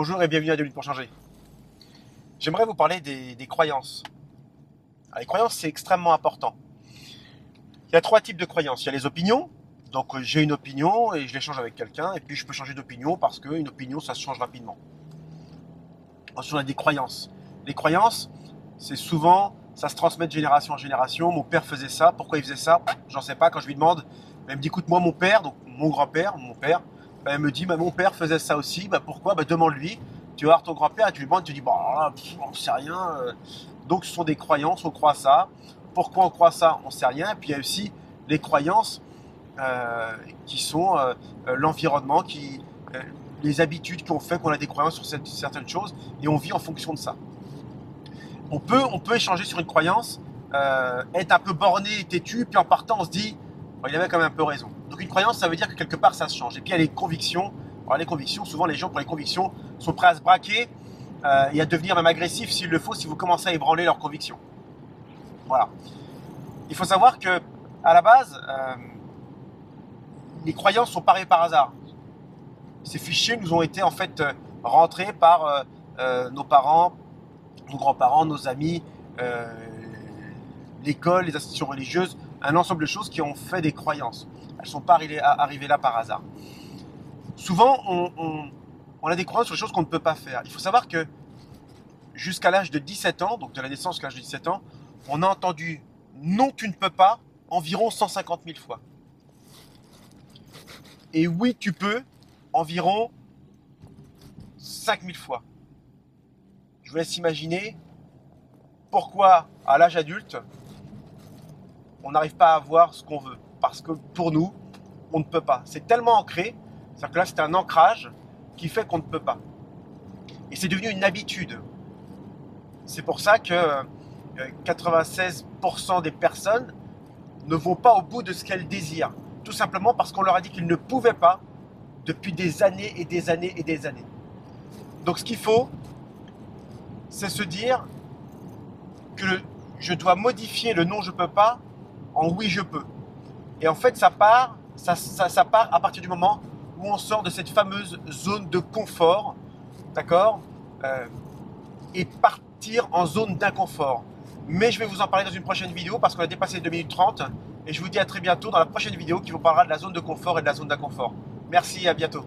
Bonjour et bienvenue à 2 minutes pour changer. J'aimerais vous parler des croyances. Alors, les croyances, c'est extrêmement important. Il y a 3 types de croyances. Il y a les opinions. Donc j'ai une opinion et je l'échange avec quelqu'un. Et puis je peux changer d'opinion parce qu'une opinion, ça se change rapidement. Ensuite, on a des croyances. Les croyances, c'est souvent, ça se transmet de génération en génération. Mon père faisait ça. Pourquoi il faisait ça? J'en sais pas. Quand je lui demande, il me dit, écoute, moi, mon père, donc mon grand-père, mon père, il me dit, mon père faisait ça aussi. Pourquoi? Demande-lui. Tu vas voir ton grand-père et tu lui demandes, tu dis, on sait rien. Donc ce sont des croyances, on croit ça. Pourquoi on croit ça? On sait rien. Et puis il y a aussi les croyances qui sont l'environnement, les habitudes qui ont fait qu'on a des croyances sur certaines choses et on vit en fonction de ça. On peut échanger sur une croyance, être un peu borné et têtu, puis en partant on se dit il avait quand même un peu raison. Donc une croyance, ça veut dire que quelque part ça se change. Et puis il y a les convictions. Alors les convictions, souvent les gens pour les convictions sont prêts à se braquer et à devenir même agressifs s'il le faut, si vous commencez à ébranler leurs convictions. Voilà. Il faut savoir que à la base, les croyances sont parées par hasard. Ces fichiers nous ont été en fait rentrés par nos parents, nos grands-parents, nos amis, l'école, les institutions religieuses, un ensemble de choses qui ont fait des croyances. Elles ne sont pas arrivées là par hasard. Souvent, on a des croyances sur des choses qu'on ne peut pas faire. Il faut savoir que jusqu'à l'âge de 17 ans, donc de la naissance jusqu'à l'âge de 17 ans, on a entendu « non, tu ne peux pas » environ 150 000 fois. Et « oui, tu peux » environ 5 000 fois. Je vous laisse imaginer pourquoi, à l'âge adulte, on n'arrive pas à avoir ce qu'on veut. Parce que pour nous, on ne peut pas. C'est tellement ancré, c'est-à-dire que là, c'est un ancrage qui fait qu'on ne peut pas. Et c'est devenu une habitude. C'est pour ça que 96% des personnes ne vont pas au bout de ce qu'elles désirent. Tout simplement parce qu'on leur a dit qu'ils ne pouvaient pas depuis des années et des années et des années. Donc ce qu'il faut, c'est se dire que je dois modifier le non je peux pas en oui je peux. Et en fait ça part à partir du moment où on sort de cette fameuse zone de confort, d'accord, et partir en zone d'inconfort. Mais je vais vous en parler dans une prochaine vidéo parce qu'on a dépassé 2 minutes 30 et je vous dis à très bientôt dans la prochaine vidéo qui vous parlera de la zone de confort et de la zone d'inconfort. Merci et à bientôt.